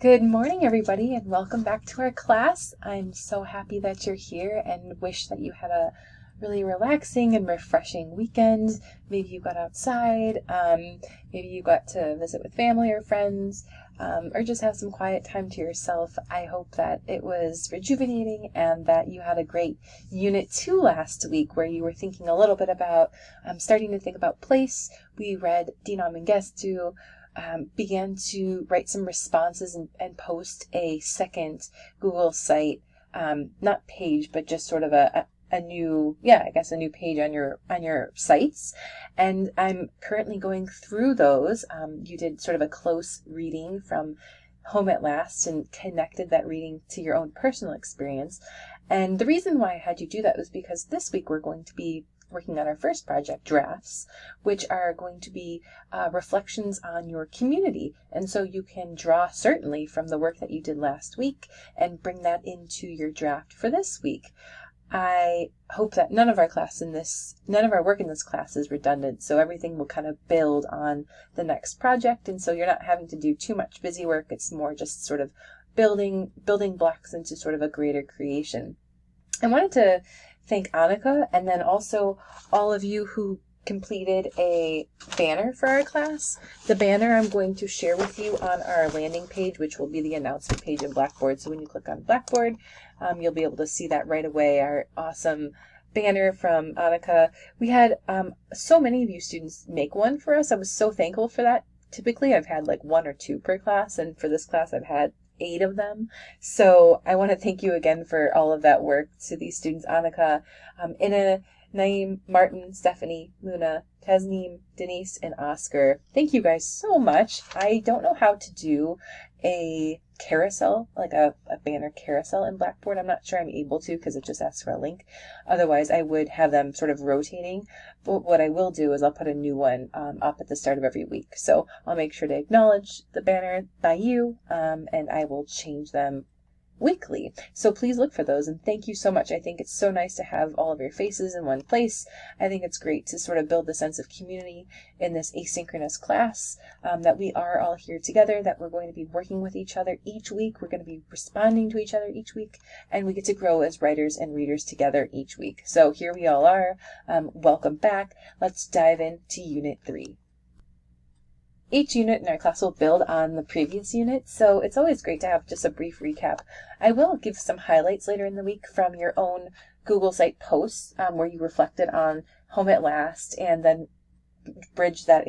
Good morning, everybody, and welcome back to our class. I'm so happy that you're here and wish that you had a really relaxing and refreshing weekend. Maybe you got outside, maybe you got to visit with family or friends, or just have some quiet time to yourself. I hope that it was rejuvenating and that you had a great Unit 2 last week where you were thinking a little bit about starting to think about place. We read Dina Mengestu, began to write some responses and post a second Google site, not page, but just sort of a new, a new page on your sites. And I'm currently going through those. You did sort of a close reading from Home at Last and connected that reading to your own personal experience. And the reason why I had you do that was because this week we're going to be working on our first project, drafts, which are going to be reflections on your community. And so you can draw certainly from the work that you did last week and bring that into your draft for this week. I hope that none of our work in this class is redundant, so everything will kind of build on the next project, and so you're not having to do too much busy work. It's more just sort of building blocks into sort of a greater creation. I wanted to thank Annika and then also all of you who completed a banner for our class. The banner I'm going to share with you on our landing page, which will be the announcement page in Blackboard. So when you click on Blackboard, you'll be able to see that right away, our awesome banner from Annika. We had so many of you students make one for us. I was so thankful for that. Typically I've had like 1 or 2 per class, and for this class I've had 8 of them. So I want to thank you again for all of that work to these students: Annika, Inna, Naeem, Martin, Stephanie, Luna, Tasneem, Denise, and Oscar. Thank you guys so much. I don't know how to do a carousel, like a banner carousel in Blackboard. I'm not sure I'm able to because it just asks for a link. Otherwise, I would have them sort of rotating. But what I will do is I'll put a new one up at the start of every week. So I'll make sure to acknowledge the banner by you, and I will change them weekly. So please look for those, and thank you so much. I think it's so nice to have all of your faces in one place. I think it's great to sort of build the sense of community in this asynchronous class, that we are all here together, that we're going to be working with each other each week. We're going to be responding to each other each week, and we get to grow as writers and readers together each week. So here we all are. Welcome back. Let's dive into Unit 3. Each unit in our class will build on the previous unit, so it's always great to have just a brief recap. I will give some highlights later in the week from your own Google site posts, where you reflected on Home at Last and then bridge that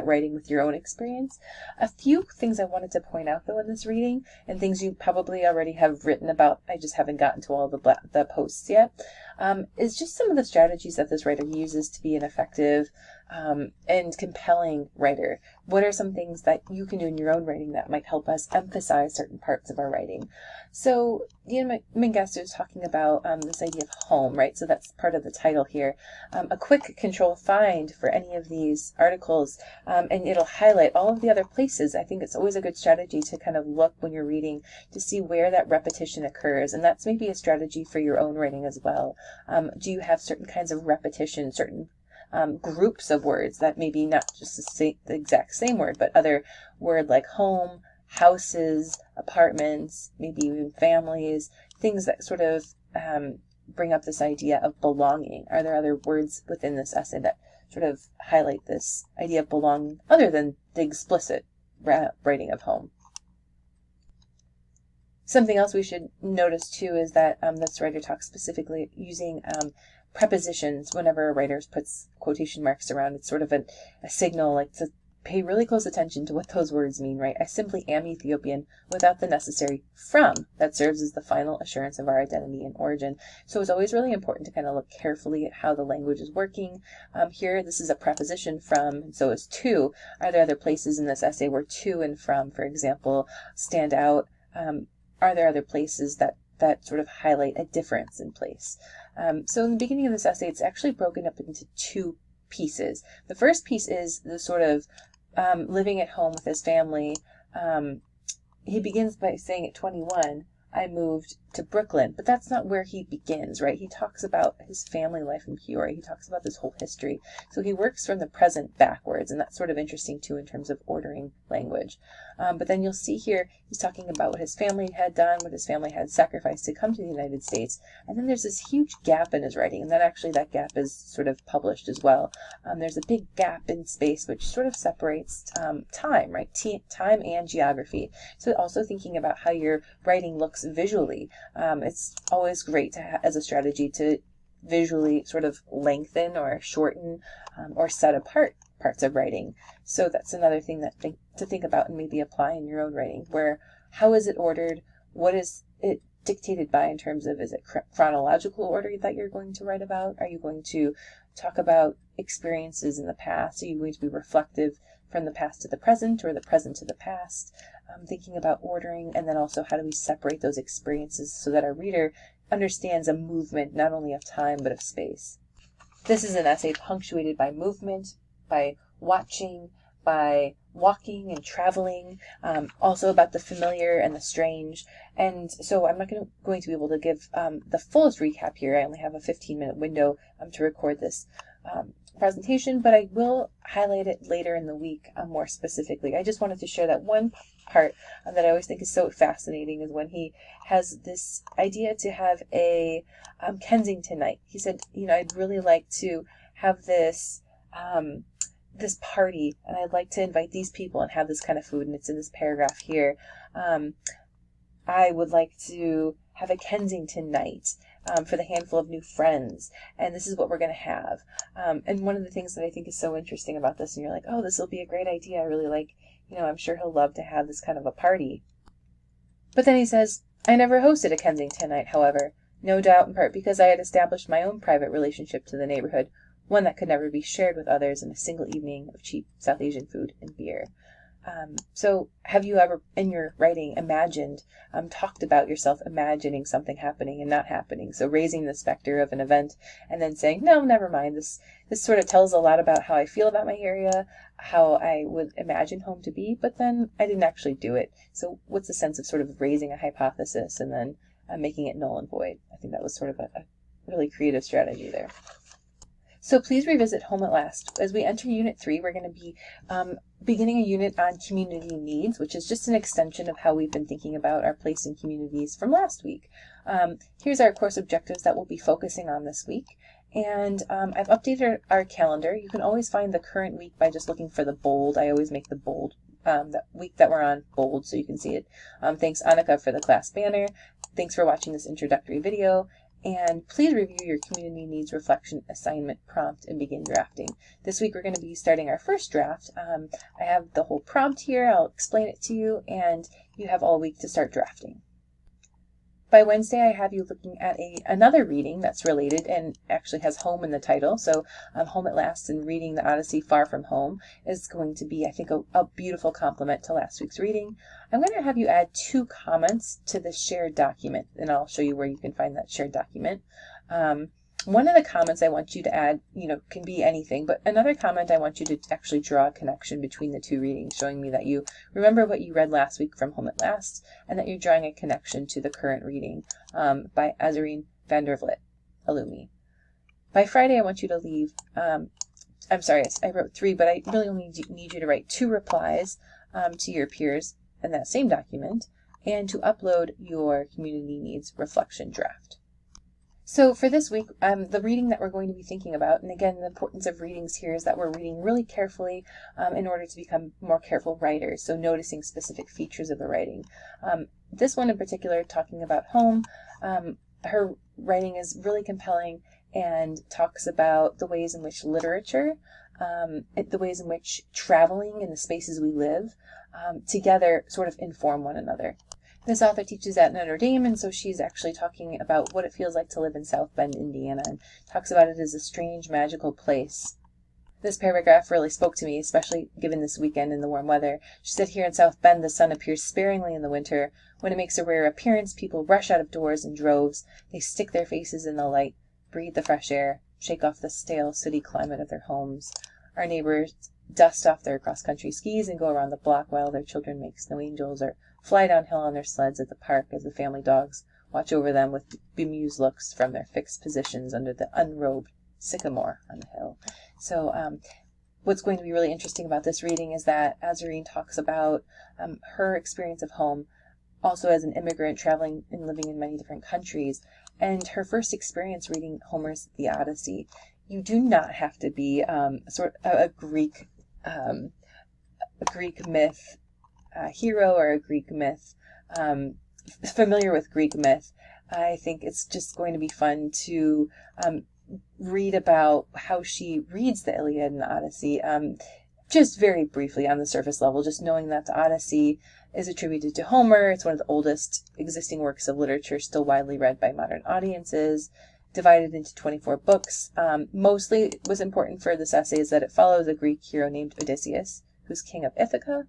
writing with your own experience. A few things I wanted to point out though in this reading, and things you probably already have written about, I just haven't gotten to all the posts yet, is just some of the strategies that this writer uses to be an effective and compelling writer. What are some things that you can do in your own writing that might help us emphasize certain parts of our writing? So Dina Mengestu is talking about this idea of home, right? So that's part of the title here. A quick control find for any of these articles, and it'll highlight all of the other places. I think it's always a good strategy to kind of look when you're reading to see where that repetition occurs, and that's maybe a strategy for your own writing as well. Do you have certain kinds of repetition, certain groups of words that maybe not just the exact same word, but other word like home, houses, apartments, maybe even families, things that sort of bring up this idea of belonging? Are there other words within this essay that sort of highlight this idea of belonging other than the explicit writing of home? Something else we should notice too is that this writer talks specifically using prepositions whenever a writer puts quotation marks around. It's sort of a signal, like to pay really close attention to what those words mean, right? I simply am Ethiopian without the necessary from that serves as the final assurance of our identity and origin. So it's always really important to kind of look carefully at how the language is working. Here, this is a preposition from, and so is to. Are there other places in this essay where to and from, for example, stand out? Are there other places that sort of highlight a difference in place? So in the beginning of this essay, it's actually broken up into 2 pieces. The first piece is the sort of living at home with his family. He begins by saying at 21, I moved to Brooklyn, but that's not where he begins, right? He talks about his family life in Peoria. He talks about this whole history. So he works from the present backwards, and that's sort of interesting too in terms of ordering language. But then you'll see here, he's talking about what his family had done, what his family had sacrificed to come to the United States. And then there's this huge gap in his writing, and then actually that gap is sort of published as well. There's a big gap in space which sort of separates time, right? Time and geography. So also thinking about how your writing looks visually. It's always great to as a strategy to visually sort of lengthen or shorten or set apart parts of writing. So that's another thing to think about and maybe apply in your own writing, where how is it ordered? What is it dictated by in terms of, is it chronological order that you're going to write about? Are you going to talk about experiences in the past? Are you going to be reflective from the past to the present or the present to the past? Thinking about ordering, and then also how do we separate those experiences so that our reader understands a movement not only of time but of space. This is an essay punctuated by movement, by watching, by walking and traveling, also about the familiar and the strange. And so I'm not going to be able to give the fullest recap here. I only have a 15-minute window to record this presentation, but I will highlight it later in the week more specifically. I just wanted to share that one part that I always think is so fascinating is when he has this idea to have a Kensington night. He said, I'd really like to have this this party, and I'd like to invite these people and have this kind of food, and it's in this paragraph here. I would like to have a Kensington night for the handful of new friends, and this is what we're going to have. And one of the things that I think is so interesting about this, and you're like, oh, this will be a great idea. I really like, I'm sure he'll love to have this kind of a party. But then he says, I never hosted a Kensington night, however, no doubt in part because I had established my own private relationship to the neighborhood, one that could never be shared with others in a single evening of cheap South Asian food and beer. So have you ever, in your writing, imagined, talked about yourself imagining something happening and not happening? So raising the specter of an event and then saying, no, never mind. This sort of tells a lot about how I feel about my area, how I would imagine home to be, but then I didn't actually do it. So what's the sense of sort of raising a hypothesis and then making it null and void? I think that was sort of a really creative strategy there. So please revisit Home at Last. As we enter Unit 3, we're going to be beginning a unit on community needs, which is just an extension of how we've been thinking about our place in communities from last week. Here's our course objectives that we'll be focusing on this week. And I've updated our calendar. You can always find the current week by just looking for the bold. I always make the bold, the week that we're on, bold so you can see it. Thanks, Annika, for the class banner. Thanks for watching this introductory video. And please review your community needs reflection assignment prompt and begin drafting. This week we're going to be starting our first draft. I have the whole prompt here. I'll explain it to you, and you have all week to start drafting. By Wednesday, I have you looking at another reading that's related and actually has home in the title. So Home at Last and Reading the Odyssey Far From Home is going to be, I think, a beautiful complement to last week's reading. I'm going to have you add 2 comments to the shared document, and I'll show you where you can find that shared document. One of the comments I want you to add, can be anything, but another comment I want you to actually draw a connection between the 2 readings, showing me that you remember what you read last week from Home at Last, and that you're drawing a connection to the current reading by Azarine van der Vliet, Illumi. By Friday, I want you to leave, I'm sorry, I wrote 3, but I really only need you to write 2 replies to your peers in that same document, and to upload your community needs reflection draft. So for this week, the reading that we're going to be thinking about, and again, the importance of readings here is that we're reading really carefully in order to become more careful writers, so noticing specific features of the writing. This one in particular, talking about home, her writing is really compelling and talks about the ways in which literature, the ways in which traveling in the spaces we live together sort of inform one another. This author teaches at Notre Dame, and so she's actually talking about what it feels like to live in South Bend, Indiana, and talks about it as a strange, magical place. This paragraph really spoke to me, especially given this weekend in the warm weather. She said, here in South Bend, the sun appears sparingly in the winter. When it makes a rare appearance, people rush out of doors in droves. They stick their faces in the light, breathe the fresh air, shake off the stale, sooty climate of their homes. Our neighbors dust off their cross-country skis and go around the block while their children make snow angels, or fly downhill on their sleds at the park as the family dogs watch over them with bemused looks from their fixed positions under the unrobed sycamore on the hill. So what's going to be really interesting about this reading is that Azurine talks about her experience of home, also as an immigrant traveling and living in many different countries, and her first experience reading Homer's The Odyssey. You do not have to be a Greek myth hero or a Greek myth familiar with Greek myth. I think it's just going to be fun to read about how she reads the Iliad and the Odyssey, just very briefly on the surface level, just knowing that the Odyssey is attributed to Homer. It's one of the oldest existing works of literature, still widely read by modern audiences, divided into 24 books. Mostly what's important for this essay is that it follows a Greek hero named Odysseus, who's king of Ithaca,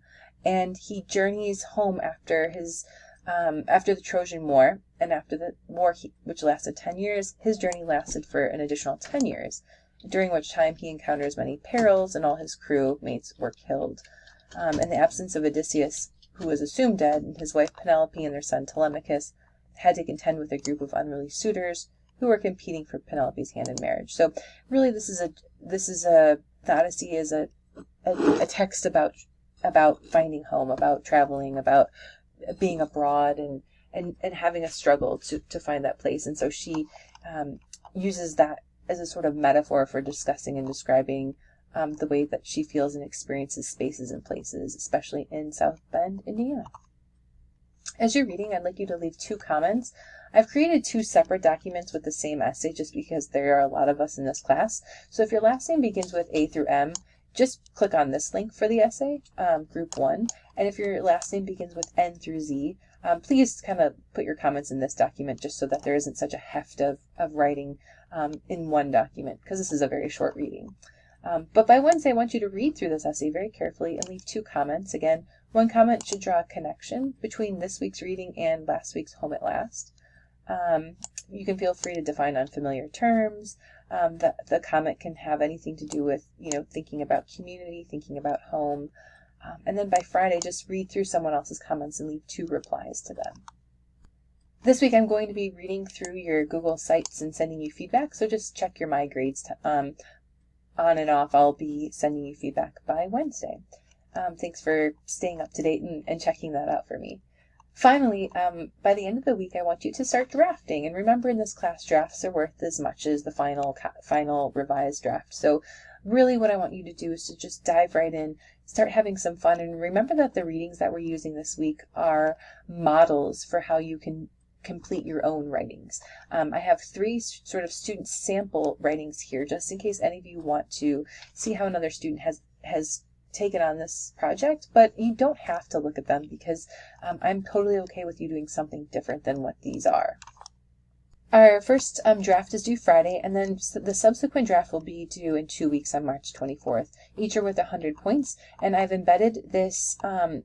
and he journeys home after the Trojan War, and after the war, which lasted 10 years, his journey lasted for an additional 10 years, during which time he encounters many perils and all his crew mates were killed. In the absence of Odysseus, who was assumed dead, and his wife Penelope and their son Telemachus had to contend with a group of unruly suitors who were competing for Penelope's hand in marriage. So really the Odyssey is a text about finding home, about traveling, about being abroad and having a struggle to find that place. And so she uses that as a sort of metaphor for discussing and describing the way that she feels and experiences spaces and places, especially in South Bend, Indiana. As you're reading, I'd like you to leave 2 comments. I've created 2 separate documents with the same essay just because there are a lot of us in this class. So if your last name begins with A through M, just click on this link for the essay, group 1. And if your last name begins with N through Z, please kind of put your comments in this document just so that there isn't such a heft of writing in one document, because this is a very short reading. But by Wednesday, I want you to read through this essay very carefully and leave 2 comments. Again, one comment should draw a connection between this week's reading and last week's Home at Last. You can feel free to define unfamiliar terms. The comment can have anything to do with, thinking about community, thinking about home. And then by Friday, just read through someone else's comments and leave 2 replies to them. This week, I'm going to be reading through your Google Sites and sending you feedback, so just check your My Grades on and off. I'll be sending you feedback by Wednesday. Thanks for staying up to date and checking that out for me. Finally, by the end of the week, I want you to start drafting. And remember, in this class, drafts are worth as much as the final revised draft. So really what I want you to do is to just dive right in, start having some fun, and remember that the readings that we're using this week are models for how you can complete your own writings. I have 3 sort of student sample writings here, just in case any of you want to see how another student has taken on this project, but you don't have to look at them because I'm totally okay with you doing something different than what these are. Our first draft is due Friday, and then the subsequent draft will be due in 2 weeks on March 24th. Each are worth 100 points, and I've embedded this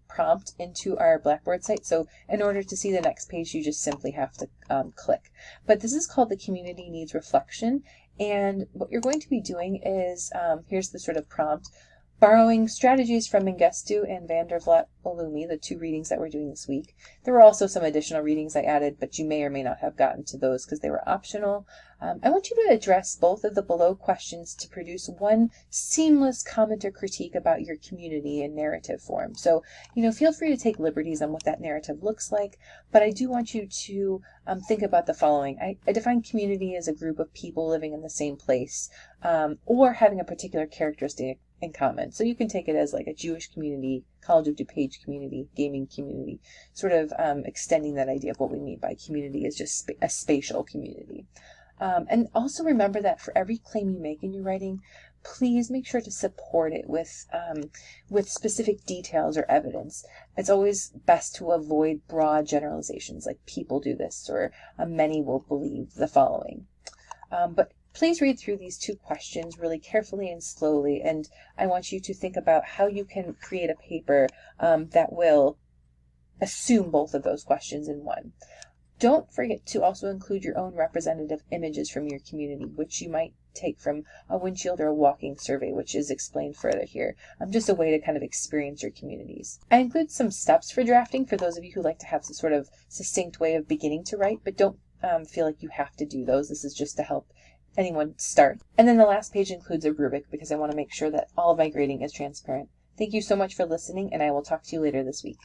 prompt into our Blackboard site, so in order to see the next page, you just simply have to click. But this is called the Community Needs Reflection, and what you're going to be doing is, here's the sort of prompt, borrowing strategies from Mengistu and van der Vlat Olumi, the 2 readings that we're doing this week. There were also some additional readings I added, but you may or may not have gotten to those because they were optional. I want you to address both of the below questions to produce one seamless comment or critique about your community in narrative form. So, feel free to take liberties on what that narrative looks like, but I do want you to think about the following. I define community as a group of people living in the same place, or having a particular characteristic in common. So you can take it as like a Jewish community, College of DuPage community, gaming community, sort of extending that idea of what we mean by community is just a spatial community. And also remember that for every claim you make in your writing, please make sure to support it with specific details or evidence. It's always best to avoid broad generalizations like people do this or many will believe the following. But please read through these 2 questions really carefully and slowly, and I want you to think about how you can create a paper that will assume both of those questions in one. Don't forget to also include your own representative images from your community, which you might take from a windshield or a walking survey, which is explained further here. Just a way to kind of experience your communities. I include some steps for drafting for those of you who like to have some sort of succinct way of beginning to write, but don't feel like you have to do those. This is just to help anyone start. And then the last page includes a rubric because I want to make sure that all of my grading is transparent. Thank you so much for listening, and I will talk to you later this week.